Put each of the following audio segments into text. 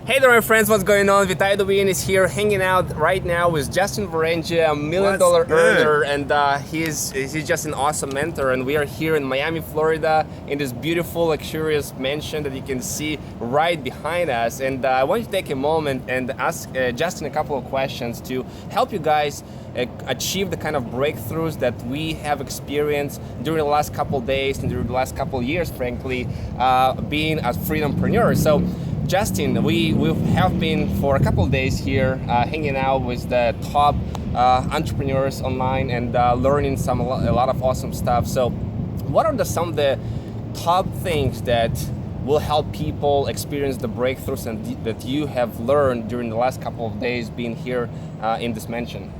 Hey there, my friends, what's going on? Vitaly Dubin is here hanging out right now with Justin Verrengia, $1 million earner, and he's just an awesome mentor. And we are here in Miami, Florida, in this beautiful, luxurious mansion that you can see right behind us. And I want you to take a moment and ask Justin a couple of questions to help you guys achieve the kind of breakthroughs that we have experienced during the last couple of days and during the last couple of years, frankly, being a freedompreneur. So, Justin, we have been for a couple of days here hanging out with the top entrepreneurs online and learning a lot of awesome stuff. So what are some of the top things that will help people experience the breakthroughs that you have learned during the last couple of days being here in this mansion?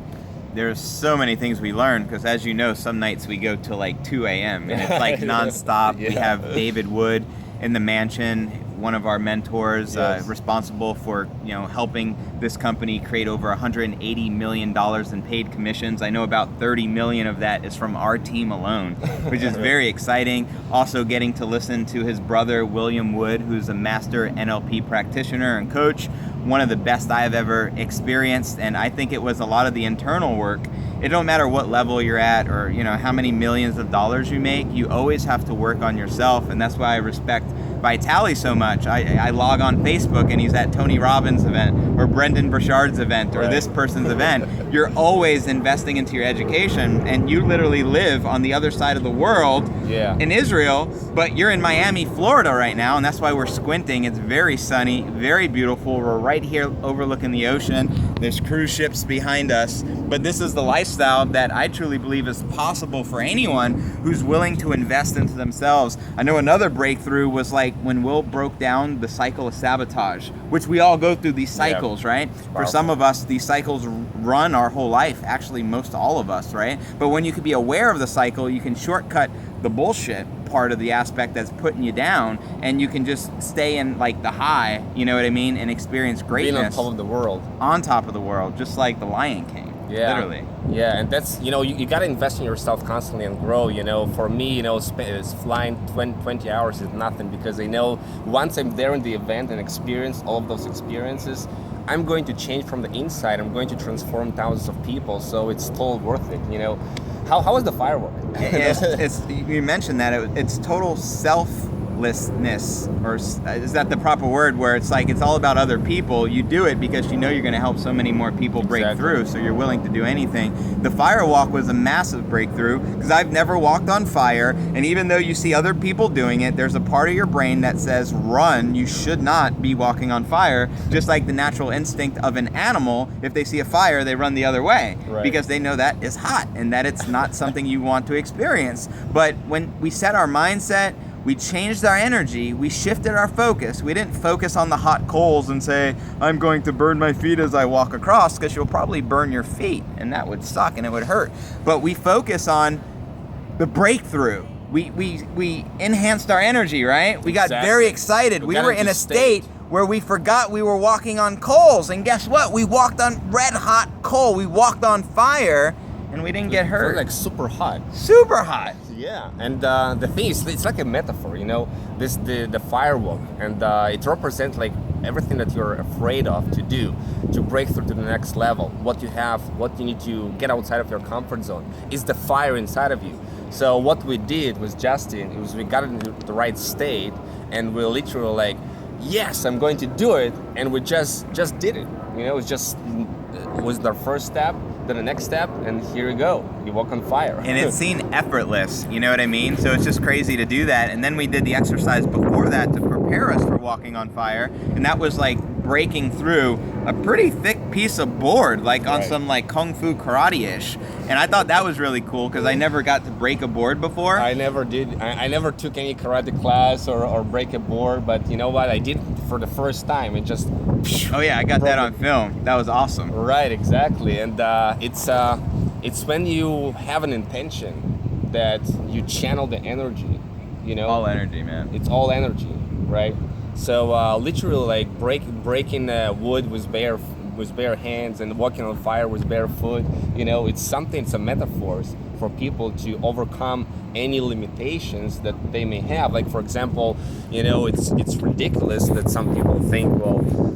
There's so many things we learn because, as you know, some nights we go till like 2 a.m. and it's like nonstop. Yeah. We have David Wood in the mansion, one of our mentors, yes. Responsible for helping this company create over $180 million in paid commissions. I know about 30 million of that is from our team alone, which is very exciting. Also getting to listen to his brother, William Wood, who's a master NLP practitioner and coach, one of the best I have ever experienced. And I think it was a lot of the internal work. It don't matter what level you're at or how many millions of dollars you make, you always have to work on yourself. And that's why I respect Vitaly so much. I log on Facebook and he's at Tony Robbins' event or Brendan Burchard's event or this person's event. You're always investing into your education, and you literally live on the other side of the world in Israel, but you're in Miami, Florida right now, and that's why we're squinting. It's very sunny, very beautiful. We're right here overlooking the ocean. There's cruise ships behind us, but this is the lifestyle that I truly believe is possible for anyone who's willing to invest into themselves. I know another breakthrough was like when Will broke down the cycle of sabotage, which we all go through these cycles, right? For some of us, these cycles run our whole life, actually most all of us, right? But when you can be aware of the cycle, you can shortcut the bullshit part of the aspect that's putting you down, and you can just stay in like the high, you know what I mean, and experience greatness. Being on top of the world. On top of the world, just like the Lion King. Yeah. Literally. Yeah, and that's, you got to invest in yourself constantly and grow. For me, flying 20 hours is nothing, because I know once I'm there in the event and experience all of those experiences, I'm going to change from the inside. I'm going to transform thousands of people, so it's totally worth it. How was the firework? You mentioned that it's total selflessness, or is that the proper word, where it's like it's all about other people. You do it because you know you're going to help so many more people break through, so you're willing to do anything. The fire walk was a massive breakthrough because I've never walked on fire, and even though you see other people doing it, there's a part of your brain that says run. You should not be walking on fire, just like the natural instinct of an animal. If they see a fire, they run the other way because they know that is hot and that it's not something you want to experience. But when we set our mindset, we changed our energy, we shifted our focus. We didn't focus on the hot coals and say, I'm going to burn my feet as I walk across, because you'll probably burn your feet and that would suck and it would hurt. But we focus on the breakthrough. We enhanced our energy, right? We got very excited. We were in a state where we forgot we were walking on coals, and guess what? We walked on red hot coal. We walked on fire, and we didn't get hurt. Like super hot. Super hot. Yeah, and the thing is, it's like a metaphor, the firewalk, and it represents like everything that you're afraid of to do, to break through to the next level. What you have, what you need to get outside of your comfort zone is the fire inside of you. So what we did with Justin was we got into the right state, and we literally like, yes, I'm going to do it, and we just did it. It was the first step, then the next step, and here you go. You walk on fire. And it seemed effortless, you know what I mean? So it's just crazy to do that. And then we did the exercise before that to prepare us for walking on fire, and that was like breaking through a pretty thick piece of board, like on some like kung fu karate-ish. And I thought that was really cool because I never got to break a board before. I never did. I never took any karate class or break a board, but you know what? I did for the first time. It just... Oh yeah, I got that on film. That was awesome. Right, exactly. And it's when you have an intention that you channel the energy, All energy, man. It's all energy, right? So literally like breaking wood with bare hands and walking on fire with bare foot, it's a metaphor for people to overcome any limitations that they may have. Like, for example, it's ridiculous that some people think, well,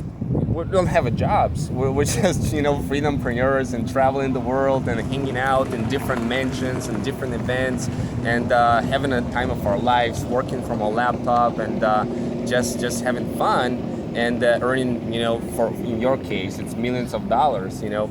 we don't have a jobs. We're just, you know, freedompreneurs and traveling the world and hanging out in different mansions and different events and having a time of our lives, working from a laptop and just having fun and earning, you know, for in your case, it's millions of dollars, you know.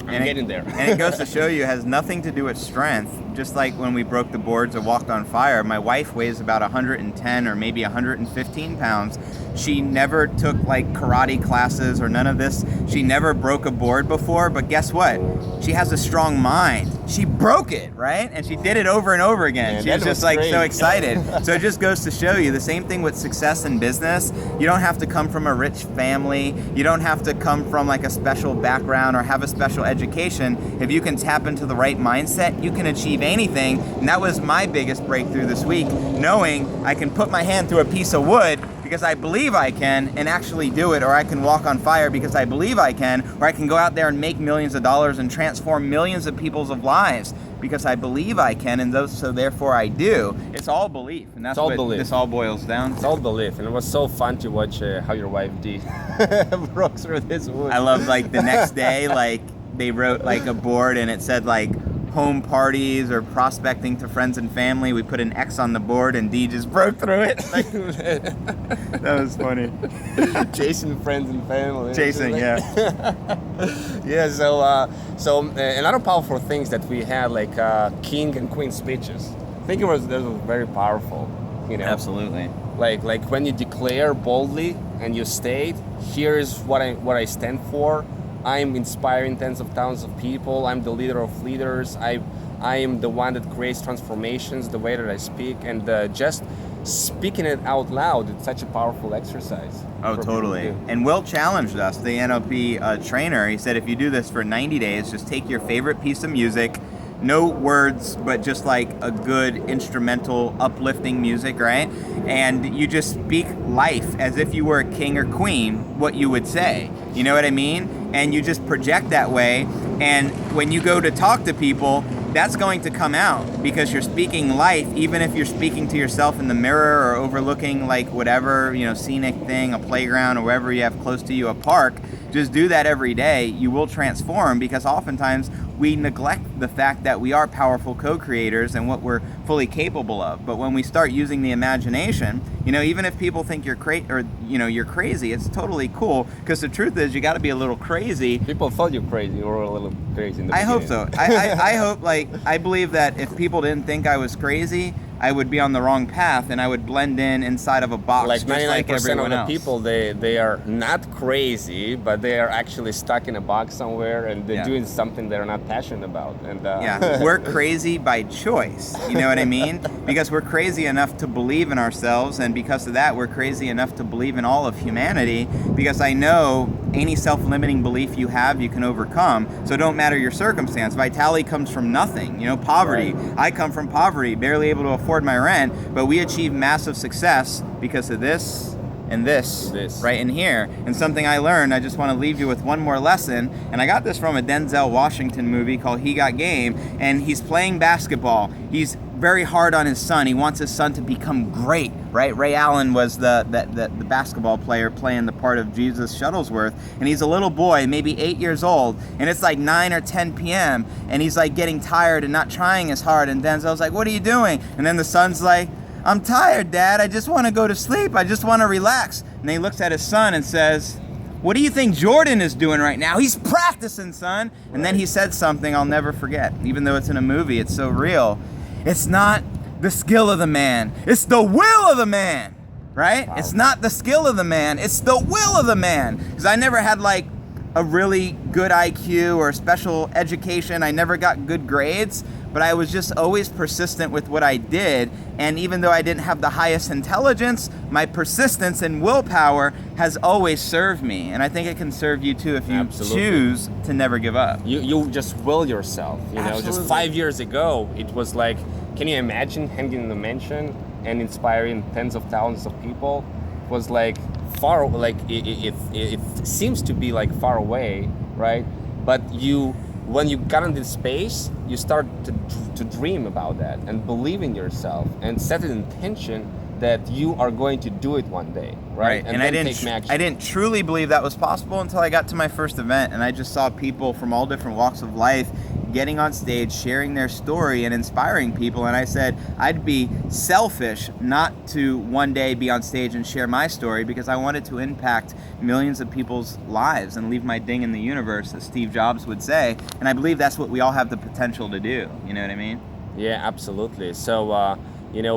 I'm getting there. And it goes to show you, it has nothing to do with strength. Just like when we broke the boards and walked on fire, my wife weighs about 110 or maybe 115 pounds. She never took like karate classes or none of this. She never broke a board before, but guess what? She has a strong mind. She broke it, right? And she did it over and over again. Man, she was just like great. so excited. So it just goes to show you the same thing with success in business. You don't have to come from a rich family. You don't have to come from like a special background or have a special education. If you can tap into the right mindset, you can achieve anything. And that was my biggest breakthrough this week, knowing I can put my hand through a piece of wood because I believe I can and actually do it, or I can walk on fire because I believe I can, or I can go out there and make millions of dollars and transform millions of people's lives because I believe I can, and so therefore I do. It's all belief, and that's what this all boils down to. It's all belief, and it was so fun to watch how your wife did broke through this wood. I love like the next day, like they wrote like a board and it said like home parties or prospecting to friends and family. We put an X on the board and D just broke through it. Like, that was funny. Chasing friends and family. Chasing, yeah. Yeah, so another powerful things that we had, like king and queen speeches. I think that was very powerful, you know. Absolutely. Like when you declare boldly and you state, here's what I stand for. I'm inspiring tens of thousands of people. I'm the leader of leaders. I am the one that creates transformations, the way that I speak, and just speaking it out loud, it's such a powerful exercise. Oh, totally. And Will challenged us, the NLP trainer. He said, if you do this for 90 days, just take your favorite piece of music, no words, but just like a good instrumental, uplifting music, right? And you just speak life as if you were a king or queen, what you would say. You know what I mean? And you just project that way. And when you go to talk to people, that's going to come out because you're speaking life, even if you're speaking to yourself in the mirror or overlooking like whatever, you know, scenic thing, a playground or wherever you have close to you, a park. Just do that every day. You will transform because oftentimes we neglect the fact that we are powerful co-creators and what we're fully capable of. But when we start using the imagination, you know, even if people think you're you're crazy, it's totally cool because the truth is you got to be a little crazy. People thought you crazy or a little crazy in the I hope beginning. so. I hope, like, I believe that if people didn't think I was crazy, I would be on the wrong path and I would blend in inside of a box like just 99% like everyone of the else. people, they are not crazy, but they are actually stuck in a box somewhere and they're doing something they're not passionate about. And yeah, we're crazy by choice. You know what I mean? Because we're crazy enough to believe in ourselves, and because of that, we're crazy enough to believe in all of humanity. Because I know any self-limiting belief you have, you can overcome. So it don't matter your circumstance. Vitality comes from nothing. You know, poverty. Right. I come from poverty, barely able to afford my rent, but we achieve massive success because of this and this right in here. And something I learned, I just want to leave you with one more lesson, and I got this from a Denzel Washington movie called He Got Game, and he's playing basketball. He's very hard on his son. He wants his son to become great, right? Ray Allen was the basketball player playing the part of Jesus Shuttlesworth, and he's a little boy, maybe 8 years old, and it's like 9 or 10 p.m., and he's like getting tired and not trying as hard, and Denzel's like, what are you doing? And then the son's like, I'm tired, Dad. I just want to go to sleep. I just want to relax. And then he looks at his son and says, what do you think Jordan is doing right now? He's practicing, son. And then he said something I'll never forget. Even though it's in a movie, it's so real. It's not the skill of the man. It's the will of the man, right? Wow. It's not the skill of the man. It's the will of the man. Because I never had like a really good IQ or special education. I never got good grades, but I was just always persistent with what I did. And even though I didn't have the highest intelligence, my persistence and willpower has always served me. And I think it can serve you too if you choose to never give up. You just will yourself. You know, just 5 years ago, it was like, can you imagine hanging in a mansion and inspiring tens of thousands of people? It was like far, like it seems to be like far away, right? But when you got in this space, you start to dream about that and believe in yourself and set an intention that you are going to do it one day, right? And then I didn't take action. I didn't truly believe that was possible until I got to my first event, and I just saw people from all different walks of life getting on stage, sharing their story and inspiring people, and I said I'd be selfish not to one day be on stage and share my story, because I wanted to impact millions of people's lives and leave my ding in the universe, as Steve Jobs would say. And I believe that's what we all have the potential to do. You know what I mean? Yeah, absolutely. So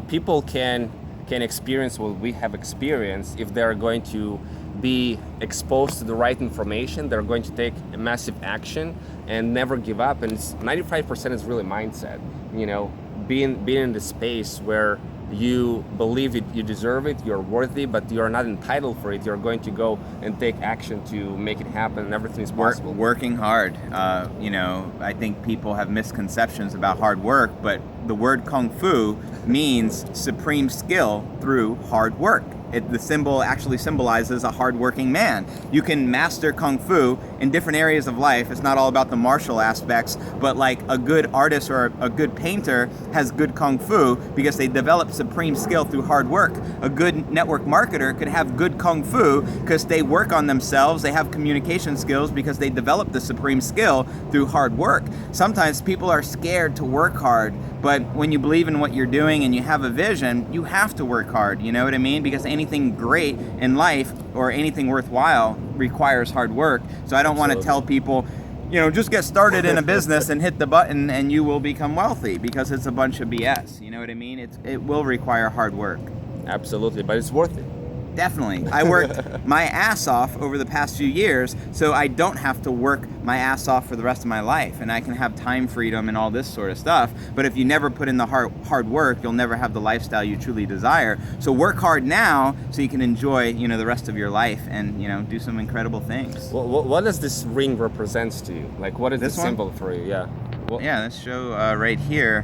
people can experience what we have experienced if they're going to be exposed to the right information. They're going to take a massive action and never give up. And 95% is really mindset. Being in the space where you believe it, you deserve it, you're worthy, but you're not entitled for it. You're going to go and take action to make it happen, and everything is possible. Working hard. I think people have misconceptions about hard work, but the word Kung Fu means supreme skill through hard work. The symbol actually symbolizes a hardworking man. You can master Kung Fu in different areas of life. It's not all about the martial aspects, but like a good artist or a good painter has good Kung Fu because they develop supreme skill through hard work. A good network marketer could have good Kung Fu because they work on themselves. They have communication skills because they develop the supreme skill through hard work. Sometimes people are scared to work hard, but when you believe in what you're doing and you have a vision, you have to work hard. You know what I mean? Because anything great in life or anything worthwhile requires hard work. So I don't want to tell people, just get started in a business and hit the button and you will become wealthy, because it's a bunch of BS. You know what I mean? It will require hard work. Absolutely, but it's worth it. Definitely. I worked my ass off over the past few years, so I don't have to work my ass off for the rest of my life, and I can have time freedom and all this sort of stuff. But if you never put in the hard work, you'll never have the lifestyle you truly desire. So work hard now so you can enjoy, the rest of your life and, do some incredible things. What does this ring represent to you? Like, what is this the symbol for you? Yeah. Yeah, let's show right here.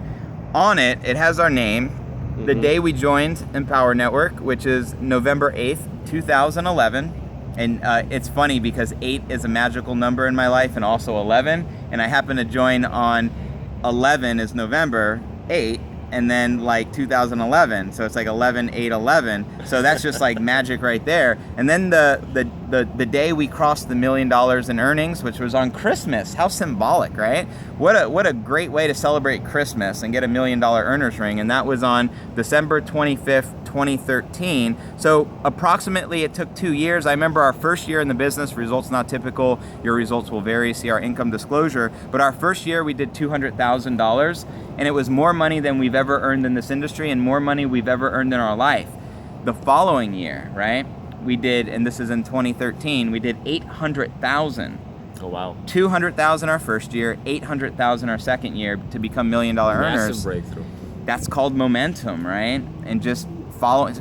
On it, it has our name. The day we joined Empower Network, which is November 8th, 2011. And it's funny because 8 is a magical number in my life, and also 11. And I happen to join on 11 is November 8, and then like 2011. So it's like 11, 8, 11. So that's just like magic right there. And then the day we crossed the $1 million in earnings, which was on Christmas. How symbolic, right? What a great way to celebrate Christmas and get a $1 million earners ring. And that was on December 25th, 2013. So approximately it took 2 years. I remember our first year in the business, results not typical. Your results will vary. See our income disclosure. But our first year we did $200,000, and it was more money than we've ever earned in this industry and more money we've ever earned in our life. The following year, right? We did, and this is in 2013, we did 800,000. Oh, wow. 200,000 our first year, 800,000 our second year to become $1 million earners. Massive breakthrough. That's called momentum, right? And just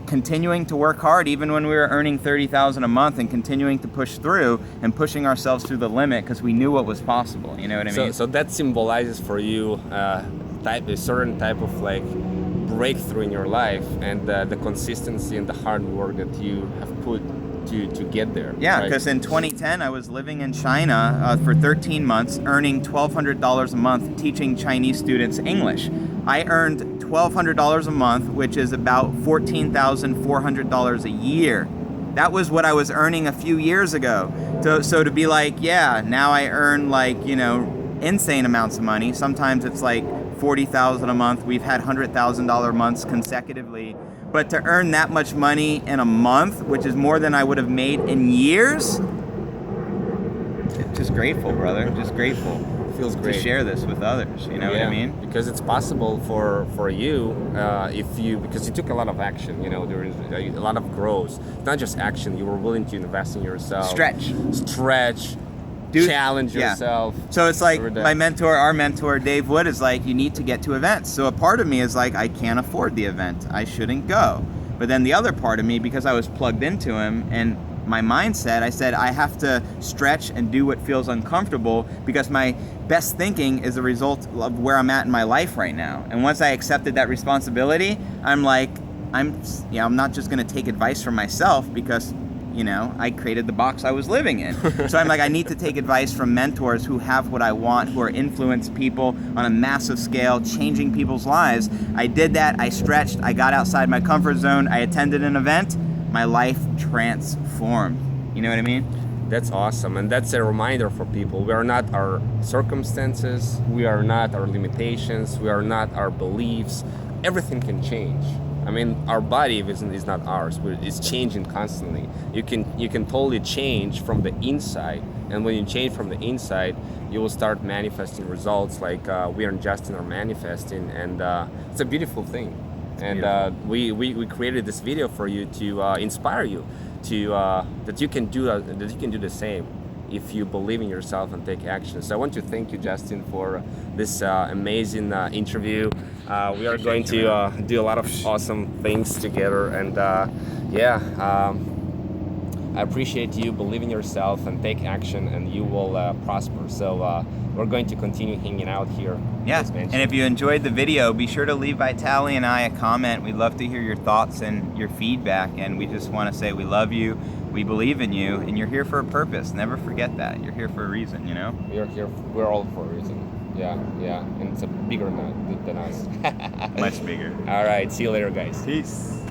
continuing to work hard even when we were earning 30,000 a month, and continuing to push through and pushing ourselves through the limit because we knew what was possible. You know what I mean? So that symbolizes for you a certain type of like breakthrough in your life, and the consistency and the hard work that you have put to get there. Yeah, because in 2010 I was living in China for 13 months, earning $1,200 a month teaching Chinese students English. I earned $1,200 a month, which is about $14,400 a year. That was what I was earning a few years ago. So to be like, yeah, now I earn like, insane amounts of money. Sometimes it's like $40,000 a month. We've had $100,000 months consecutively. But to earn that much money in a month, which is more than I would have made in years, just grateful, brother. Just grateful. Feels great to share this with others. You know what I mean? Because it's possible for you because you took a lot of action. There is a lot of growth. Not just action. You were willing to invest in yourself. Stretch. Challenge yourself. So it's like our mentor, Dave Wood, is like, you need to get to events. So a part of me is like, I can't afford the event. I shouldn't go. But then the other part of me, because I was plugged into him and my mindset, I said, I have to stretch and do what feels uncomfortable, because my best thinking is a result of where I'm at in my life right now. And once I accepted that responsibility, I'm like, I'm not just going to take advice from myself, because you know, I created the box I was living in. So I'm like, I need to take advice from mentors who have what I want, who are influence people on a massive scale, changing people's lives. I did that. I stretched. I got outside my comfort zone. I attended an event. My life transformed. You know what I mean? That's awesome, and that's a reminder for people. We are not our circumstances, we are not our limitations, we are not our beliefs. Everything can change. I mean, our body is not ours. It's changing constantly. You can totally change from the inside, and when you change from the inside, you will start manifesting results like we and Justin are manifesting, and it's a beautiful thing. And we created this video for you to inspire you to that you can do the same if you believe in yourself and take action. So I want to thank you, Justin, for this amazing interview. We are going to do a lot of awesome things together, and I appreciate you. Believe in yourself and take action, and you will prosper. So we're going to continue hanging out here. Yeah, and if you enjoyed the video, be sure to leave Vitaly and I a comment. We'd love to hear your thoughts and your feedback, and we just want to say we love you, we believe in you, and you're here for a purpose. Never forget that. You're here for a reason, you know? We're all for a reason. Yeah, and it's a bigger than us. Much bigger. All right, see you later, guys. Peace.